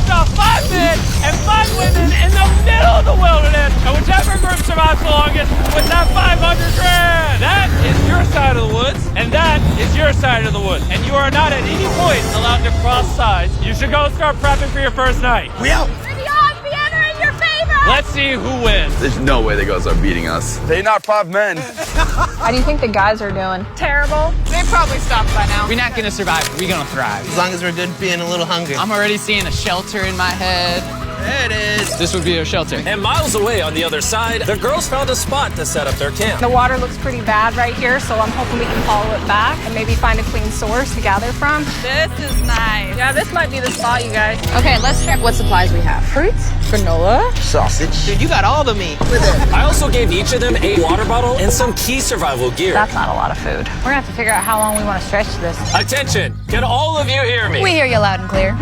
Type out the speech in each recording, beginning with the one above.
dropped off 5 men and 5 women in the middle of the wilderness. And whichever group survives the longest with that 500 grand. That is your side of the woods, and that is your side of the woods. And you are not at any point allowed to cross sides. You should go start prepping for your first night. We out. May the odds be ever in your favor. Let's see who wins. There's no way the girls are beating us. They're not 5 men. How do you think the guys are doing? Terrible. They probably stopped by now. We're not gonna survive, we're gonna thrive. As long as we're good being a little hungry. I'm already seeing a shelter in my head. There it is. This would be a shelter. And miles away on the other side, the girls found a spot to set up their camp. The water looks pretty bad right here, so I'm hoping we can follow it back and maybe find a clean source to gather from. This is nice. Yeah, this might be the spot, you guys. Okay, let's check what supplies we have. Fruits, granola, Sausage. Dude, you got all the meat. I also gave each of them a water bottle and some key survival gear. That's not a lot of food. We're gonna have to figure out how long we want to stretch this. Attention, can all of you hear me? We hear you loud and clear.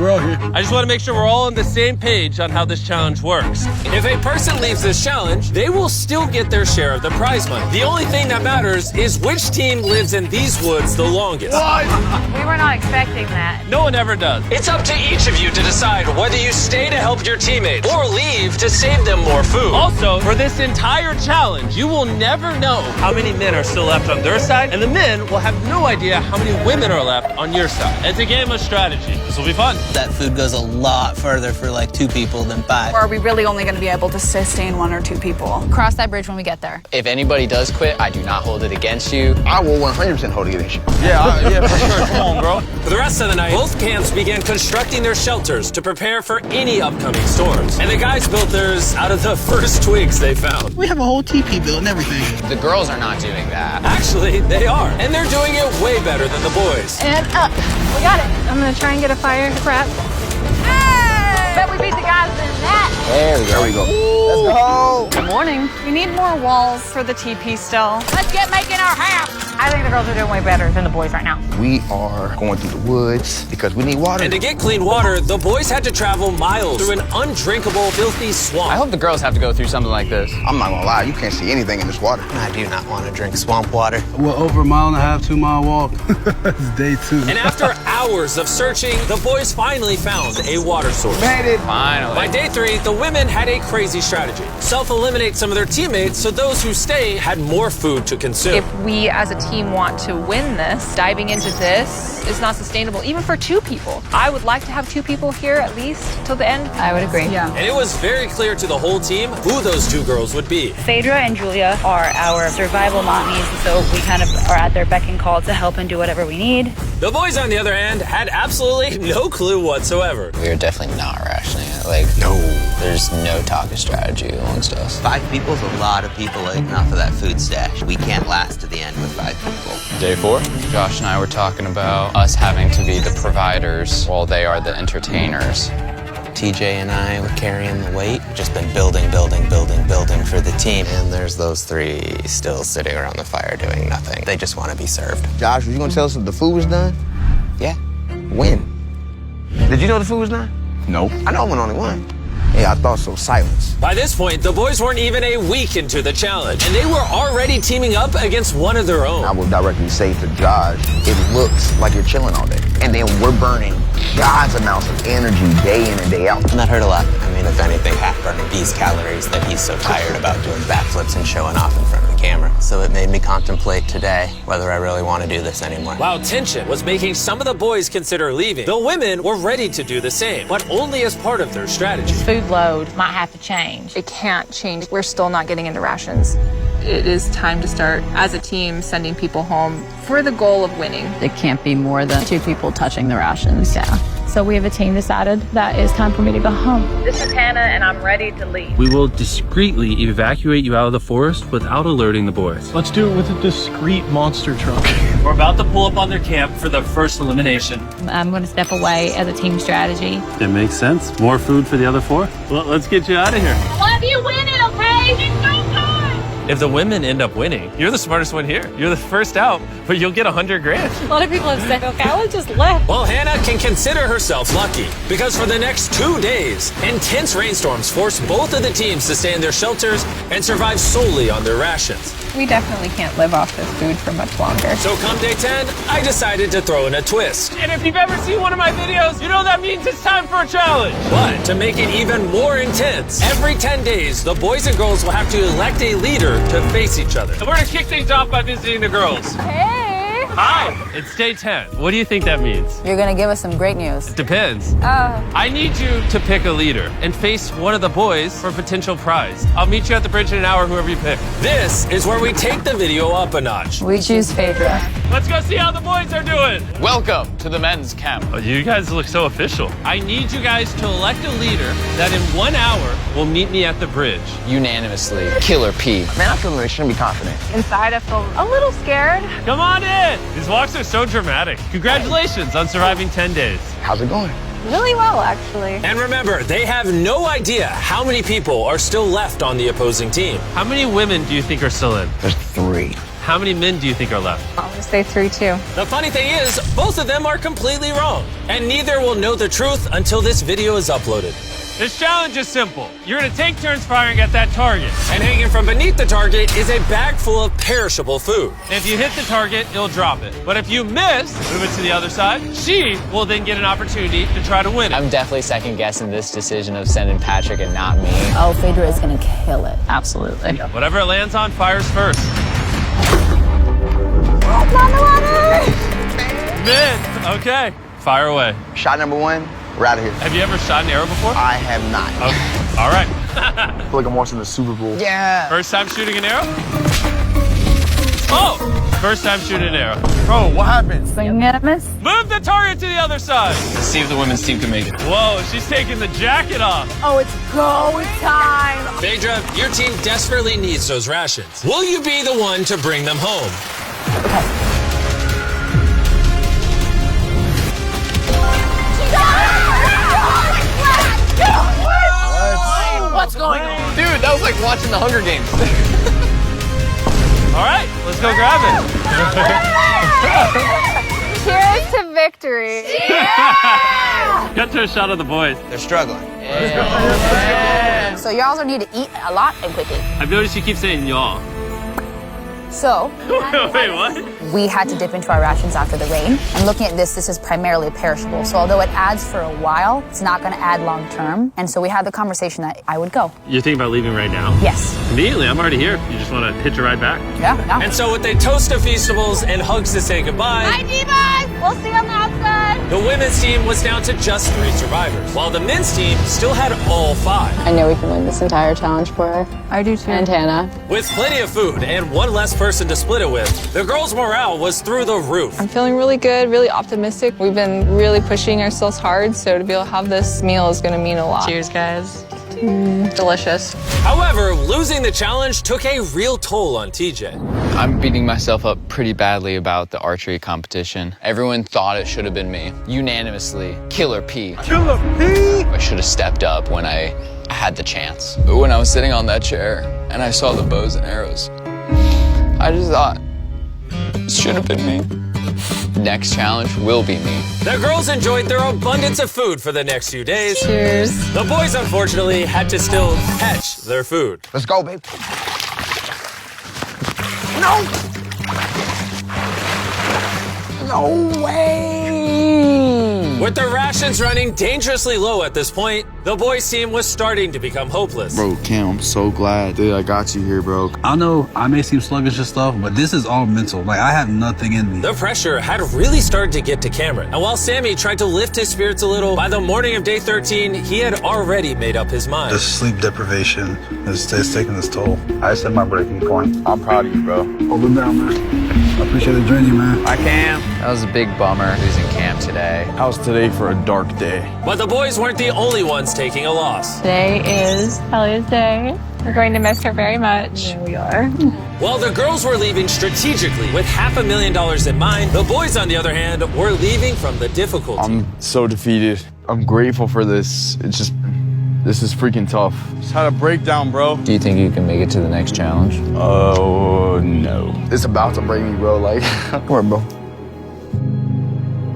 I just want to make sure we're all on the same page on how this challenge works. If a person leaves this challenge, they will still get their share of the prize money. The only thing that matters is which team lives in these woods the longest. We were not expecting that. No one ever does. It's up to each of you to decide whether you stay to help your teammates or leave to save them more food. Also, for this entire challenge, you will never know how many men are still left on their side, and the men will have no idea how many women are left on your side. It's a game of strategy. This will be fun. That food goes a lot further for like 2 people than 5. Or are we really only going to be able to sustain 1 or 2 people? Cross that bridge when we get there. If anybody does quit, I do not hold it against you. I will 100% hold it against you. Yeah, for sure. Come on, bro. For the rest of the night, both camps began constructing their shelters to prepare for any upcoming storms. And the guys built theirs out of the first twigs they found. We have a whole teepee built and everything. The girls are not doing that. Actually, they are. And they're doing it way better than the boys. And up. We got it. I'm going to try and get a fire prep. Hey! Bet we beat the guys in that. There we go. Let's go. Good morning. We need more walls for the teepee still. Let's get making our house. I think the girls are doing way better than the boys right now. We are going through the woods because we need water. And to get clean water, the boys had to travel miles through an undrinkable, filthy swamp. I hope the girls have to go through something like this. I'm not gonna lie, you can't see anything in this water. I do not want to drink swamp water. We're over a 1.5 2-mile walk. It's day 2. And after hours of searching, the boys finally found a water source. Made it. Finally. By day 3, the women had a crazy strategy. Self-eliminate some of their teammates so those who stay had more food to consume. If we as a team want to win this, diving into this is not sustainable, even for 2 people. I would like to have 2 people here at least till the end. I would agree. Yeah. And it was very clear to the whole team who those 2 girls would be. Phaedra and Julia are our survival mommies, so we kind of are at their beck and call to help and do whatever we need. The boys, on the other hand, had absolutely no clue whatsoever. We are definitely not rationing it. Like, No. there's no talk of strategy amongst us. 5 people is a lot of people eating off of that food stash. We can't last to the end with 5 people. Day 4, Josh and I were talking about us having to be the providers while they are the entertainers. TJ and I were carrying the weight. Just been building for the team. And there's those 3 still sitting around the fire doing nothing. They just want to be served. Josh, were you gonna tell us if the food was done? Yeah. When? Did you know the food was done? Nope. I know I'm the only one. Yeah, I thought so. Silence. By this point, the boys weren't even a week into the challenge, and they were already teaming up against one of their own. I will directly say to Josh, it looks like you're chilling all day. And then we're burning God's amounts of energy day in and day out. And that hurt a lot. I mean, if anything, half burning these calories that he's so tired about doing backflips and showing off in front of the camera. So it made me contemplate today whether I really want to do this anymore. While tension was making some of the boys consider leaving, the women were ready to do the same, but only as part of their strategy. Food load might have to change. It can't change. We're still not getting into rations. It is time to start, as a team, sending people home for the goal of winning. It can't be more than 2 people touching the rations. Yeah. So we have a team decided that it's time for me to go home. This is Hannah, and I'm ready to leave. We will discreetly evacuate you out of the forest without alerting the boys. Let's do it with a discreet monster truck. We're about to pull up on their camp for the first elimination. I'm going to step away as a team strategy. It makes sense. More food for the other 4? Well, let's get you out of here. One of you win it, okay? It's no time. if the women end up winning, you're the smartest one here. You're the first out, but you'll get 100 grand. A lot of people have said, okay, I would just left. Well, Hannah can consider herself lucky because for the next 2 days, intense rainstorms force both of the teams to stay in their shelters and survive solely on their rations. We definitely can't live off this food for much longer. So come day 10, I decided to throw in a twist. And if you've ever seen one of my videos, you know that means it's time for a challenge. But to make it even more intense, every 10 days, the boys and girls will have to elect a leader to face each other. And we're gonna kick things off by visiting the girls. Hey. Hi, it's day 10. What do you think that means? You're gonna give us some great news. Depends. I need you to pick a leader and face one of the boys for a potential prize. I'll meet you at the bridge in an hour, whoever you pick. This is where we take the video up a notch. We choose Phaedra. Let's go see how the boys are doing. Welcome to the men's camp. Oh, you guys look so official. I need you guys to elect a leader that in 1 hour will meet me at the bridge. Unanimously, Killer P. Man, I feel like I shouldn't be confident. Inside, I feel a little scared. Come on in. These walks are so dramatic. Congratulations on surviving 10 days. How's it going? Really well, actually. And remember, they have no idea how many people are still left on the opposing team. How many women do you think are still in? There's 3. How many men do you think are left? I'll just say 3, too. The funny thing is, both of them are completely wrong. And neither will know the truth until this video is uploaded. This challenge is simple. You're gonna take turns firing at that target. And hanging from beneath the target is a bag full of perishable food. If you hit the target, it'll drop it. But if you miss, move it to the other side. She will then get an opportunity to try to win it. I'm definitely second guessing this decision of sending Patrick and not me. Oh, Phaedra is gonna kill it. Absolutely. Whatever it lands on, fires first. Men, okay. Fire away. Shot number 1, we're out of here. Have you ever shot an arrow before? I have not. Okay. All right. I feel like I'm watching the Super Bowl. Yeah. First time shooting an arrow? Oh! First time shooting an arrow. Bro, what happened? Swinging at a miss. Move the target to the other side. Let's see if the women's team can make it. Whoa, she's taking the jacket off. Oh, it's go time. Phaedra, your team desperately needs those rations. Will you be the one to bring them home? What's going on? Dude, that was like watching the Hunger Games. All right, let's go grab it. Cheers to victory. Got to a shot of the boys. They're struggling. So y'all are need to eat a lot and quickly. I've noticed you keep saying y'all. So Wait, what? we had to dip into our rations after the rain. And looking at this is primarily perishable. So although it adds for a while, it's not going to add long term. And so we had the conversation that I would go. You're thinking about leaving right now? Yes. Immediately, I'm already here. You just want to hitch a ride back? Yeah. And so with a toast of Feastables and hugs to say goodbye, Divas! We'll see you on the outside. the women's team was down to just 3 survivors, while the men's team still had all 5. I know we can win this entire challenge for her. I do too. And Hannah. With plenty of food and one less person to split it with, the girls' morale was through the roof. I'm feeling really good, really optimistic. We've been really pushing ourselves hard, so to be able to have this meal is going to mean a lot. Cheers, guys. Delicious. However, losing the challenge took a real toll on TJ. I'm beating myself up pretty badly about the archery competition. Everyone thought it should have been me. Unanimously, Killer P. Killer P! I should have stepped up when I had the chance. But when I was sitting on that chair and I saw the bows and arrows, I just thought, it should have been me. Next challenge will be me. The girls enjoyed their abundance of food for the next few days. Cheers. The boys, unfortunately, had to still catch their food. Let's go, babe. No! No way! With their rations running dangerously low at this point, the boys' team was starting to become hopeless. Bro, Cam, I'm so glad that I got you here, bro. I know I may seem sluggish and stuff, but this is all mental. Like, I have nothing in me. The pressure had really started to get to Cameron. And while Sammy tried to lift his spirits a little, by the morning of day 13, he had already made up his mind. The sleep deprivation is taking its toll. I set my breaking point. I'm proud of you, bro. Hold it down, man. I appreciate the journey, man. I can. That was a big bummer losing Cam today. How's today for a dark day? But the boys weren't the only ones taking a loss. Today is Kelly's day. We're going to miss her very much. There we are. While the girls were leaving strategically with $500,000 in mind, the boys, on the other hand, were leaving from the difficulty. I'm so defeated. I'm grateful for this. It's just This is freaking tough. Just had a breakdown, bro. Do you think you can make it to the next challenge? Oh, no. It's about to break me, bro. Like, come on, bro.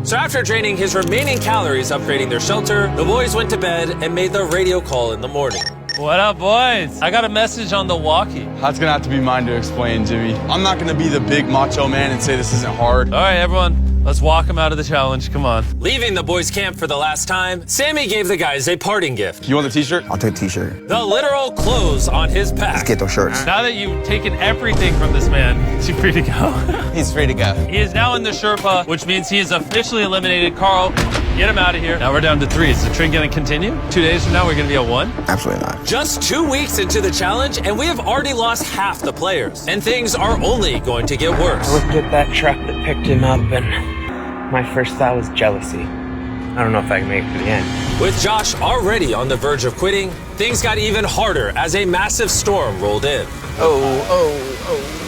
So after draining his remaining calories upgrading their shelter, the boys went to bed and made the radio call in the morning. What up, boys? I got a message on the walkie. That's gonna have to be mine to explain, Jimmy. I'm not gonna be the big macho man and say this isn't hard. All right, everyone, let's walk him out of the challenge. Come on. Leaving the boys' camp for the last time, Sammy gave the guys a parting gift. You want the t-shirt? I'll take a t-shirt. The literal clothes on his pack. Let's get those shirts. Now that you've taken everything from this man, is he free to go? He's free to go. He is now in the Sherpa, which means he is officially eliminated. Carl, get him out of here. Now we're down to 3. Is the trend going to continue? 2 days from now, we're going to be at 1? Absolutely not. Just 2 weeks into the challenge, and we have already lost half the players. And things are only going to get worse. I looked at that truck that picked him up, and my first thought was jealousy. I don't know if I can make it to the end. With Josh already on the verge of quitting, things got even harder as a massive storm rolled in.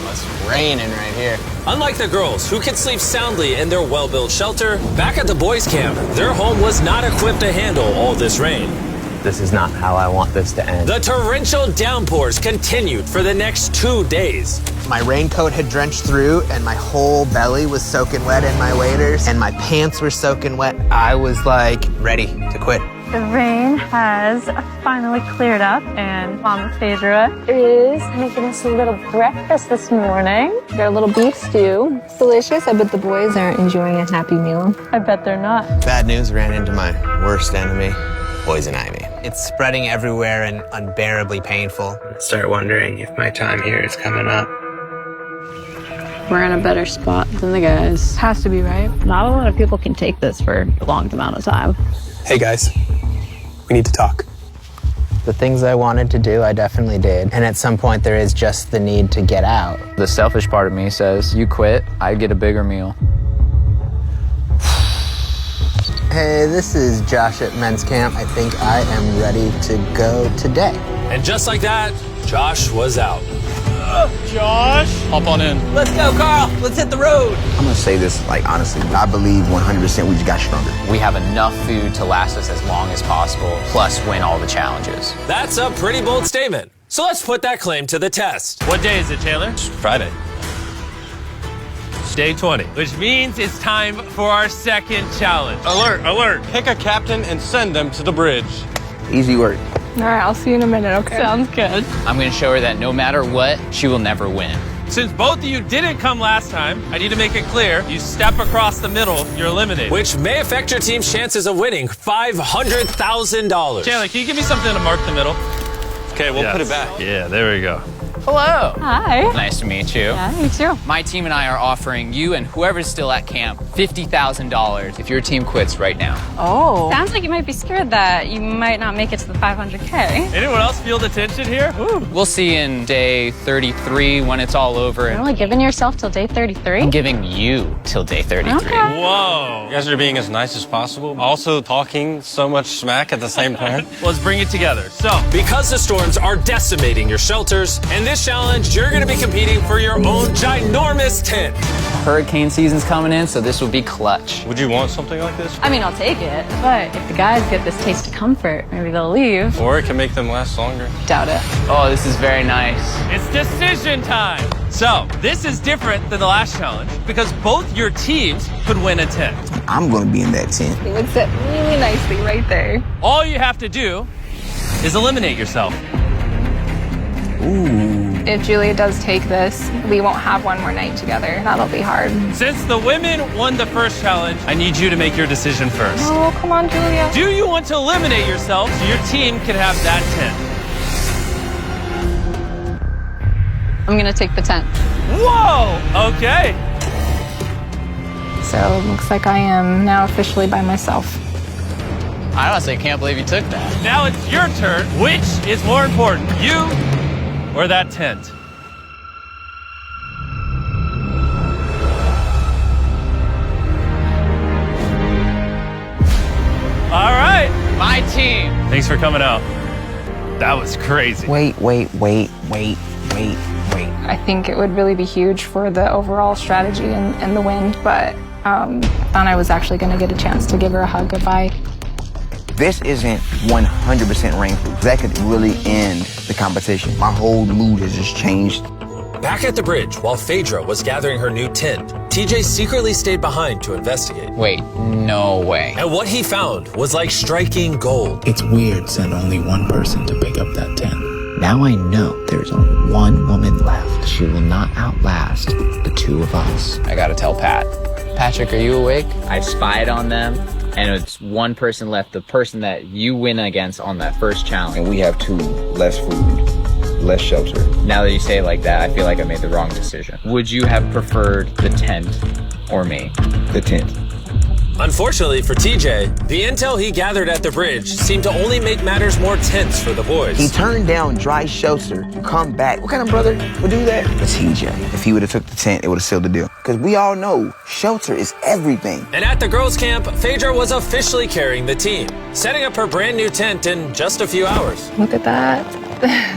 It's raining right here. Unlike the girls, who could sleep soundly in their well-built shelter, back at the boys' camp, their home was not equipped to handle all this rain. This is not how I want this to end. The torrential downpours continued for the next 2 days. My raincoat had drenched through, and my whole belly was soaking wet in my waders, and my pants were soaking wet. I was like ready to quit. The rain has finally cleared up, and Mama Phaedra is making us a little breakfast this morning. Got a little beef stew. It's delicious. I bet the boys aren't enjoying a happy meal. I bet they're not. Bad news ran into my worst enemy, poison ivy. It's spreading everywhere and unbearably painful. I start wondering if my time here is coming up. We're in a better spot than the guys. Has to be, right? Not a lot of people can take this for a long amount of time. Hey guys, we need to talk. The things I wanted to do, I definitely did. And at some point, there is just the need to get out. The selfish part of me says, you quit, I get a bigger meal. Hey, this is Josh at men's camp. I think I am ready to go today. And just like that, Josh was out. Josh! Hop on in. Let's go, Carl. Let's hit the road. I'm gonna say this, like, honestly. I believe 100% we just got stronger. We have enough food to last us as long as possible, plus win all the challenges. That's a pretty bold statement. So let's put that claim to the test. What day is it, Chandler? Friday. Day 20, which means it's time for our second challenge. Alert, alert. Pick a captain and send them to the bridge. Easy work. All right, I'll see you in a minute, okay? Sounds good. I'm going to show her that no matter what, she will never win. Since both of you didn't come last time, I need to make it clear, you step across the middle, you're eliminated. Which may affect your team's chances of winning $500,000. Chandler, can you give me something to mark the middle? Okay, we'll put it back. Yeah, there we go. Hello. Hi. Nice to meet you. Yeah, me too. My team and I are offering you and whoever's still at camp $50,000 if your team quits right now. Oh. Sounds like you might be scared that you might not make it to the 500K. Anyone else feel the tension here? Ooh. We'll see in day 33 when it's all over. You're only giving yourself till day 33? I'm giving you till day 33. Okay. Whoa. You guys are being as nice as possible, also talking so much smack at the same time. Let's bring it together. So, because the storms are decimating your shelters, in this challenge, you're going to be competing for your own ginormous tent. Hurricane season's coming in, so this will be clutch. Would you want something like this? I mean, I'll take it. But if the guys get this taste of comfort, maybe they'll leave. Or it can make them last longer. Doubt it. Oh, this is very nice. it's decision time. So, this is different than the last challenge because both your teams could win a tent. I'm gonna be in that tent. It would sit really nicely right there. All you have to do is eliminate yourself. If Julia does take this, we won't have one more night together. That'll be hard. Since the women won the first challenge, I need you to make your decision first. Oh, come on, Julia. Do you want to eliminate yourself so your team can have that tent? I'm gonna take the tent. Whoa! Okay. So it looks like I am now officially by myself. I honestly can't believe you took that. Now it's your turn. Which is more important, you or that tent? All right. My team. Thanks for coming out. That was crazy. Wait. I think it would really be huge for the overall strategy and the win, but I thought I was actually going to get a chance to give her a hug goodbye. this isn't 100% rainproof, that could really end the competition. My whole mood has just changed. Back at the bridge, while Phaedra was gathering her new tent, TJ secretly stayed behind to investigate. Wait, no way. And what he found was like striking gold. It's weird send only one person to pick up that tent. Now I know there's only one woman left. She will not outlast the two of us. I gotta tell Pat. Patrick, are you awake? I spied on them, and it's one person left, the person that you win against on that first challenge. And we have 2, less food, less shelter. Now that you say it like that, I feel like I made the wrong decision. Would you have preferred the tent or me? The tent. Unfortunately for TJ, the intel he gathered at the bridge seemed to only make matters more tense for the boys. He turned down dry shelter to come back. What kind of brother would do that? It's TJ. If he would have took the tent, it would have sealed the deal. Because we all know shelter is everything. And at the girls' camp, Phaedra was officially carrying the team, setting up her brand new tent in just a few hours. Look at that.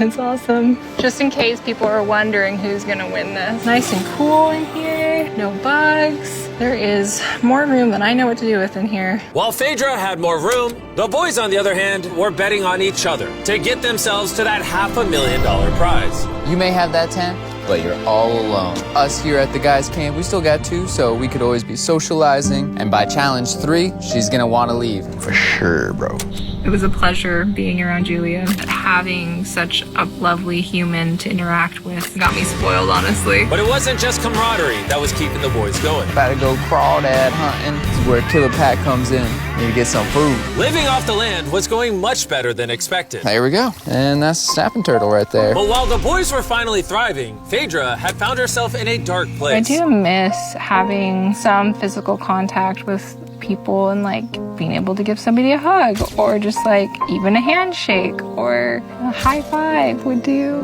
It's awesome. Just in case people are wondering who's gonna win this. Nice and cool in here, no bugs. There is more room than I know what to do with in here. While Phaedra had more room, the boys, on the other hand, were betting on each other to get themselves to that $500,000 prize. You may have that tent, but you're all alone. Us here at the guys' camp, we still got 2, so we could always be socializing. And by challenge 3, she's gonna wanna leave. For sure, bro. It was a pleasure being around Julia. Having such a lovely human to interact with got me spoiled, honestly. But it wasn't just camaraderie that was keeping the boys going. About to go crawdad hunting. This is where Killer Pat comes in. Need to get some food. Living off the land was going much better than expected. There we go. And that's a snapping turtle right there. But while the boys were finally thriving, Phaedra had found herself in a dark place. I do miss having some physical contact with people and like being able to give somebody a hug or just like even a handshake or a high five would do.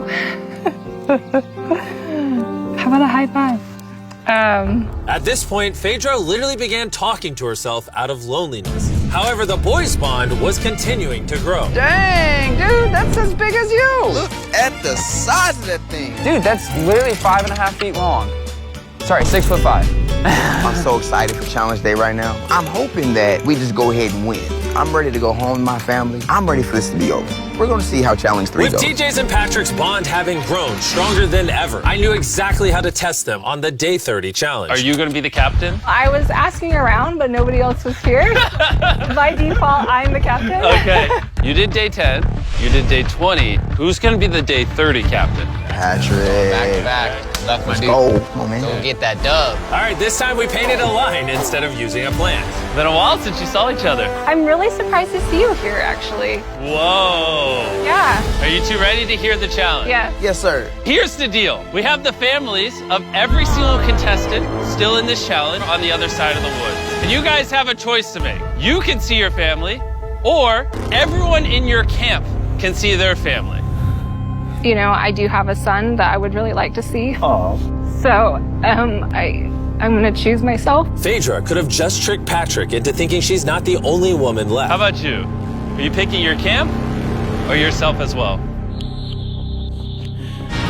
How about a high five? At this point, Phaedra literally began talking to herself out of loneliness. However, the boys' bond was continuing to grow. Dang, dude, that's as big as you. Look at the size of that thing. Dude, that's literally 5.5 feet long. Sorry, 6'5". I'm so excited for Challenge Day right now. I'm hoping that we just go ahead and win. I'm ready to go home with my family. I'm ready for this to be over. We're going to see how Challenge 3 With goes. TJ's and Patrick's bond having grown stronger than ever, I knew exactly how to test them on the Day 30 challenge. Are you going to be the captain? I was asking around, but nobody else was here. By default, I'm the captain. Okay. You did day 10. You did day 20. Who's going to be the day 30 captain? Patrick. Back to back. Left my Let's dude. go. Come on, man. Go get that dub. All right, this time we painted a line instead of using a plan. Been a while since you saw each other. I'm really surprised to see you here, actually. Whoa. Yeah. Are you two ready to hear the challenge? Yeah. Yes, sir. Here's the deal. We have the families of every single contestant still in this challenge on the other side of the woods. And you guys have a choice to make. You can see your family, or everyone in your camp can see their family. You know, I do have a son that I would really like to see. Oh. So, I'm gonna choose myself. Phaedra could have just tricked Patrick into thinking she's not the only woman left. How about you? Are you picking your camp or yourself as well?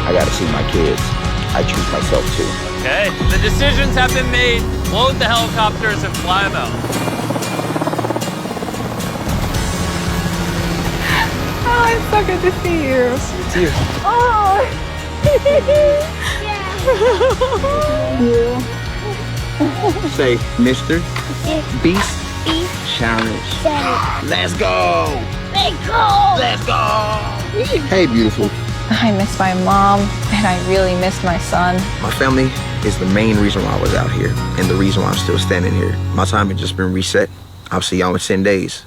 I got to see my kids. I choose myself too. Okay. The decisions have been made. Load the helicopters and fly them out. Oh, it's so good to see you. See you. Oh. Say, Mr. Beast Challenge. Let's go. Let's go. Hey, beautiful. I miss my mom, and I really miss my son. My family is the main reason why I was out here, and the reason why I'm still standing here. My time has just been reset. I'll see y'all in 10 days.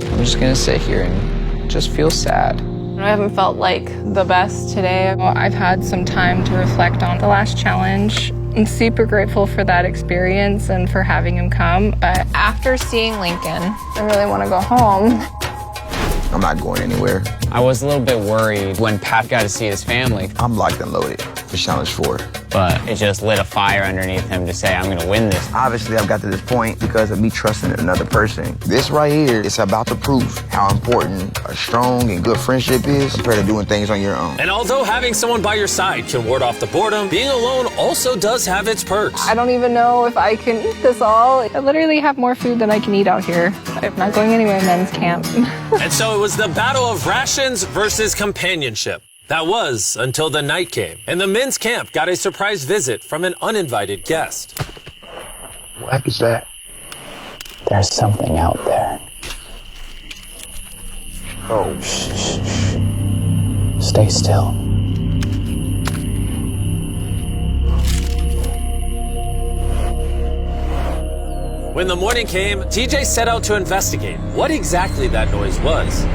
I'm just gonna sit here and just feel sad. I haven't felt like the best today. I've had some time to reflect on the last challenge. I'm super grateful for that experience and for having him come. But after seeing Lincoln, I really want to go home. I'm not going anywhere. I was a little bit worried when Pat got to see his family. I'm locked and loaded. for Challenge 4. But it just lit a fire underneath him to say, I'm gonna win this. Obviously, I've got to this point because of me trusting another person. This right here is about to prove how important a strong and good friendship is compared to doing things on your own. And although having someone by your side can ward off the boredom, being alone also does have its perks. I don't even know if I can eat this all. I literally have more food than I can eat out here. I'm not going anywhere in men's camp. And so it was the battle of rations versus companionship. That was until the night came, and the men's camp got a surprise visit from an uninvited guest. What is that? There's something out there. Oh, shh. Stay still. When the morning came, TJ set out to investigate what exactly that noise was.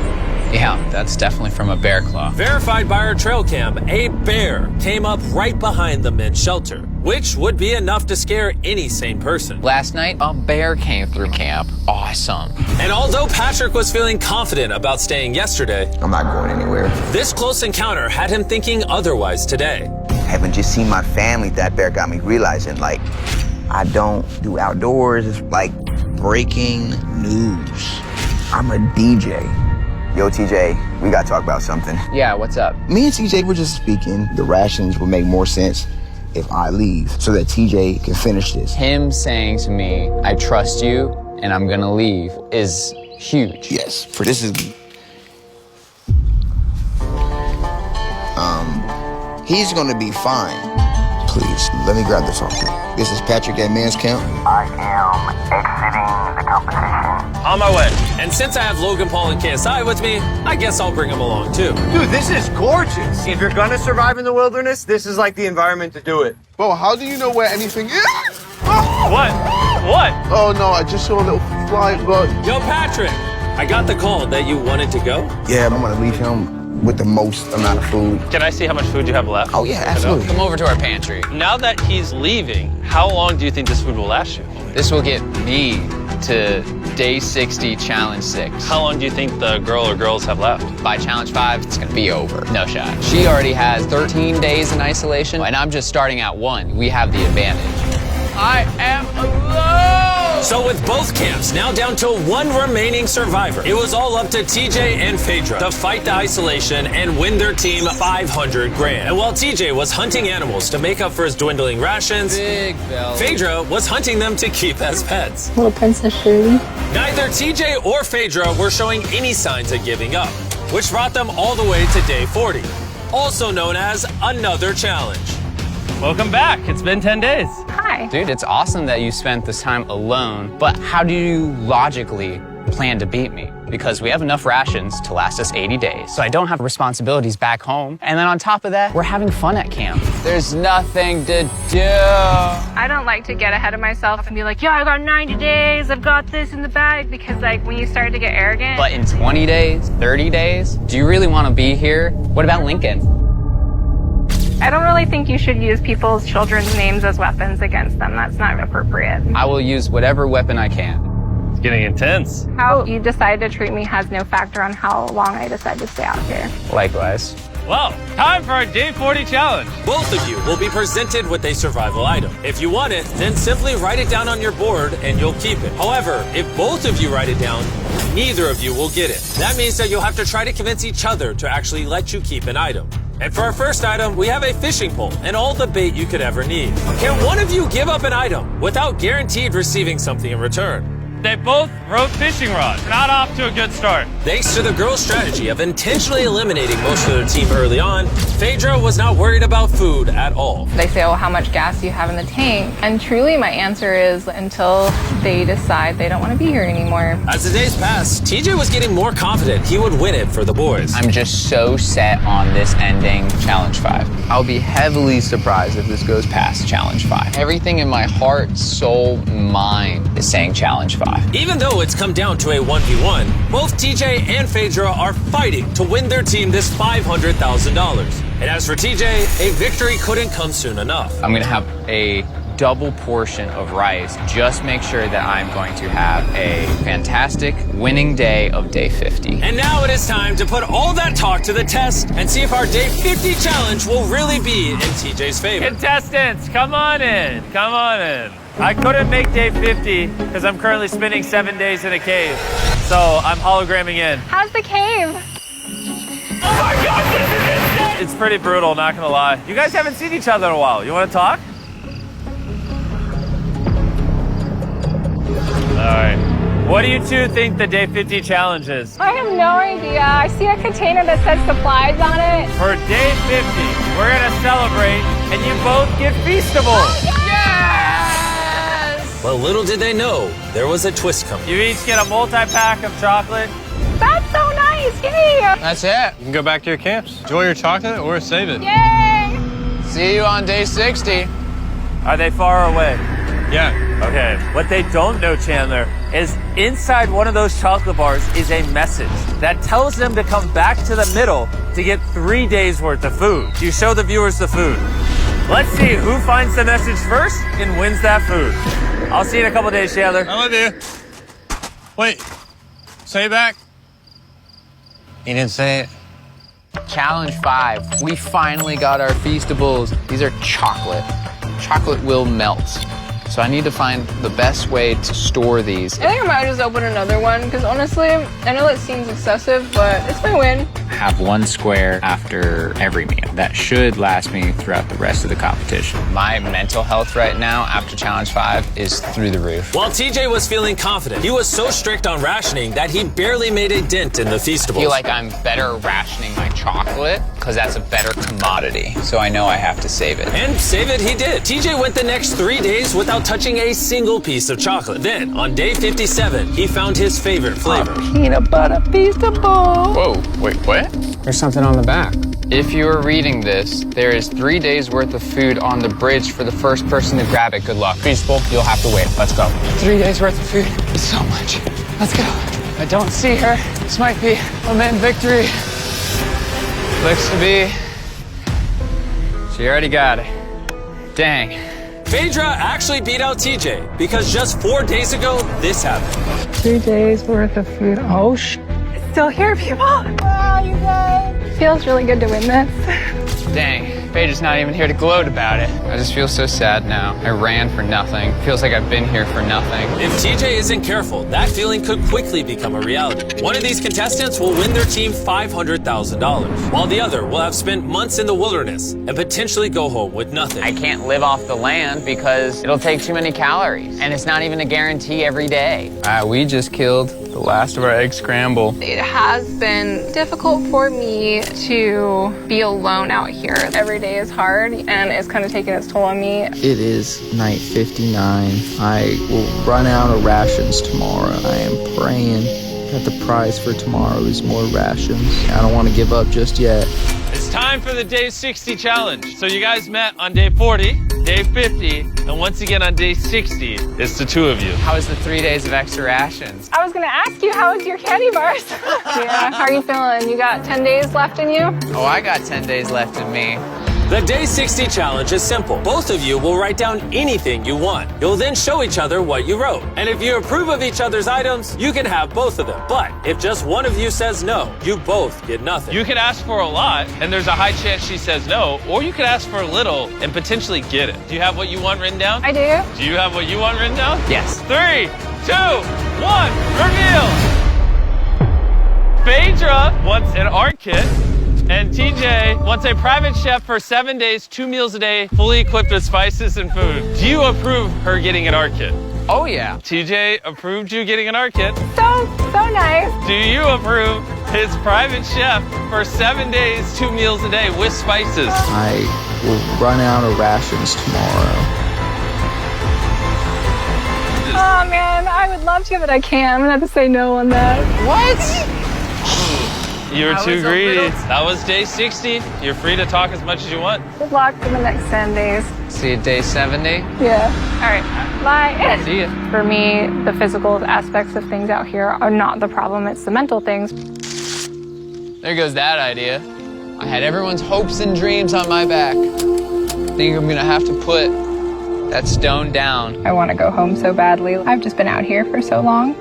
Yeah, that's definitely from a bear claw. Verified by our trail cam, a bear came up right behind the men's shelter, which would be enough to scare any sane person. Last night, a bear came through camp. Awesome. And although Patrick was feeling confident about staying yesterday, I'm not going anywhere. This close encounter had him thinking otherwise today. Having just seen my family, that bear got me realizing, like, I don't do outdoors. It's like breaking news. I'm a DJ. Yo, TJ, we gotta talk about something. Yeah, what's up? Me and TJ were just speaking. The rations would make more sense if I leave so that TJ can finish this. Him saying to me, I trust you and I'm gonna leave is huge. Yes, for this is... he's gonna be fine. Please, let me grab this off you. This is Patrick at Men's Camp. I am exiting the competition. On my way. And since I have Logan Paul and KSI with me, I guess I'll bring him along too. Dude, this is gorgeous. If you're gonna survive in the wilderness, this is like the environment to do it. Bro, how do you know where anything is? What? What? Oh no, I just saw a little flying bug. Yo, Patrick, I got the call that you wanted to go. Yeah, I'm gonna leave him with the most amount of food. Can I see how much food you have left? Oh yeah, absolutely. Come over to our pantry. Now that he's leaving, how long do you think this food will last you? This will get me to day 60, challenge 6. How long do you think the girl or girls have left? By challenge 5, it's gonna be over. No shot. She already has 13 days in isolation, and I'm just starting at 1. We have the advantage. I am alone! So with both camps now down to 1 remaining survivor, it was all up to TJ and Phaedra to fight the isolation and win their team $500 grand. And while TJ was hunting animals to make up for his dwindling rations, Phaedra was hunting them to keep as pets. Little Princess Shirley. Neither TJ or Phaedra were showing any signs of giving up, which brought them all the way to day 40, also known as another challenge. Welcome back. It's been 10 days. Hi. Dude, it's awesome that you spent this time alone, but how do you logically plan to beat me? Because we have enough rations to last us 80 days, so I don't have responsibilities back home. And then on top of that, we're having fun at camp. There's nothing to do. I don't like to get ahead of myself and be like, yeah, I got 90 days, I've got this in the bag, because like when you start to get arrogant. But in 20 days, 30 days, do you really want to be here? What about Lincoln? I don't really think you should use people's children's names as weapons against them. That's not appropriate. I will use whatever weapon I can. It's getting intense. How you decide to treat me has no factor on how long I decide to stay out here. Likewise. Well, time for our day 40 challenge. Both of you will be presented with a survival item. If you want it, then simply write it down on your board and you'll keep it. However, if both of you write it down, neither of you will get it. That means that you'll have to try to convince each other to actually let you keep an item. And for our first item, we have a fishing pole and all the bait you could ever need. Can one of you give up an item without guaranteed receiving something in return? They both wrote fishing rods. Not off to a good start. Thanks to the girls' strategy of intentionally eliminating most of their team early on, Phaedra was not worried about food at all. They say, oh, how much gas do you have in the tank? And truly my answer is until they decide they don't want to be here anymore. As the days passed, TJ was getting more confident he would win it for the boys. I'm just so set on this ending challenge 5. I'll be heavily surprised if this goes past challenge 5. Everything in my heart, soul, mind is saying challenge 5. Even though it's come down to a 1v1, both TJ and Phaedra are fighting to win their team this $500,000. And as for TJ, a victory couldn't come soon enough. I'm gonna have a double portion of rice. Just make sure that I'm going to have a fantastic winning day of day 50. And now it is time to put all that talk to the test and see if our day 50 challenge will really be in TJ's favor. Contestants, come on in. Come on in. I couldn't make day 50 because I'm currently spending 7 days in a cave. So I'm hologramming in. How's the cave? Oh my God, this is insane! It's pretty brutal, not gonna lie. You guys haven't seen each other in a while. You wanna talk? All right. What do you two think the day 50 challenge is? I have no idea. I see a container that says supplies on it. For day 50, we're gonna celebrate and you both get Feastables. Well, little did they know, there was a twist coming. You each get a multi-pack of chocolate. That's so nice. Yay! That's it. You can go back to your camps. Enjoy your chocolate or save it. Yay! See you on day 60. Are they far away? Yeah. Okay. What they don't know, Chandler, is inside one of those chocolate bars is a message that tells them to come back to the middle to get 3 days worth of food. You show the viewers the food. Let's see who finds the message first and wins that food. I'll see you in a couple days, Chandler. I love you. Wait. Say it back. He didn't say it. Challenge 5. We finally got our Feastables. These are chocolate. Chocolate will melt. So I need to find the best way to store these. I think I might just open another one because honestly, I know it seems excessive, but it's my win. Have one square after every meal. That should last me throughout the rest of the competition. My mental health right now after challenge 5 is through the roof. While TJ was feeling confident, he was so strict on rationing that he barely made a dent in the Feastables. I feel like I'm better rationing my chocolate because that's a better commodity. So I know I have to save it. And save it he did. TJ went the next 3 days without touching a single piece of chocolate. Then, on day 57, he found his favorite flavor. Peanut butter Feastable. Whoa, wait, what? There's something on the back. If you are reading this, there is 3 days worth of food on the bridge for the first person to grab it. Good luck. Feastable, you'll have to wait. Let's go. 3 days worth of food is so much. Let's go. I don't see her. This might be a man victory. Looks to be. She already got it. Dang. Phaedra actually beat out TJ because just 4 days ago, this happened. 3 days worth of food. Oh, it's still here, people. Wow, you guys. Feels really good to win this. Dang. Phaedra's not even here to gloat about it. I just feel so sad now. I ran for nothing. Feels like I've been here for nothing. If TJ isn't careful, that feeling could quickly become a reality. One of these contestants will win their team $500,000, while the other will have spent months in the wilderness and potentially go home with nothing. I can't live off the land because it'll take too many calories, and it's not even a guarantee every day. We just killed the last of our egg scramble. It has been difficult for me to be alone out here. Every day is hard and it's kind of taking its toll on me. It is night 59. I will run out of rations tomorrow. I am praying that the prize for tomorrow is more rations. I don't want to give up just yet. It's time for the day 60 challenge. So you guys met on day 40, day 50, and once again on day 60, it's the two of you. How was the 3 days of extra rations? I was gonna ask you, how was your candy bars? Yeah, how are you feeling? You got 10 days left in you? Oh, I got 10 days left in me. The Day 60 challenge is simple. Both of you will write down anything you want. You'll then show each other what you wrote. And if you approve of each other's items, you can have both of them. But if just one of you says no, you both get nothing. You could ask for a lot, and there's a high chance she says no, or you could ask for a little and potentially get it. Do you have what you want written down? I do. Do you have what you want written down? Yes. 3, 2, 1, reveal! Phaedra wants an art kit. And TJ wants a private chef for 7 days, 2 meals a day, fully equipped with spices and food. Do you approve her getting an art kit? Oh, yeah. TJ approved you getting an art kit. So nice. Do you approve his private chef for 7 days, 2 meals a day with spices? I will run out of rations tomorrow. Oh man, I would love to, but I can't. I'm gonna have to say no on that. What? You were too greedy. That was day 60. You're free to talk as much as you want. Good luck for the next 10 days. See you day 70. Yeah. All right. Bye. See ya. For me, the physical aspects of things out here are not the problem. It's the mental things. There goes that idea. I had everyone's hopes and dreams on my back. Think I'm gonna have to put That's stoned down. I want to go home so badly. I've just been out here for so long.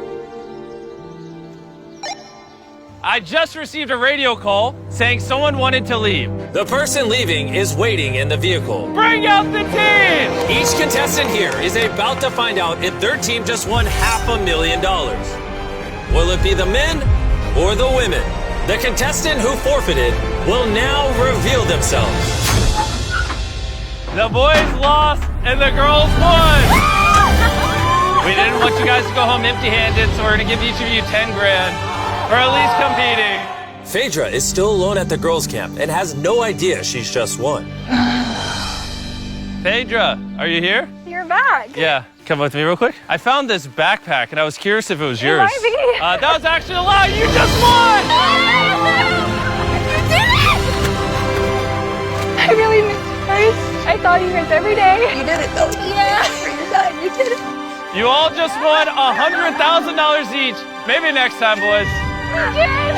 I just received a radio call saying someone wanted to leave. The person leaving is waiting in the vehicle. Bring out the team! Each contestant here is about to find out if their team just won $500,000. Will it be the men or the women? The contestant who forfeited will now reveal themselves. The boys lost and the girls won. We didn't want you guys to go home empty-handed, so we're gonna give each of you 10 grand for at least competing. Phaedra is still alone at the girls' camp and has no idea she's just won. Phaedra, are you here? You're back. Yeah, come with me real quick. I found this backpack and I was curious if it was yours. might be. That was actually a lie. You just won! You did it! I really miss you guys. I thought you guys every day. You did it though. Yeah, you did it. You all just won $100,000 each. Maybe next time, boys. You did.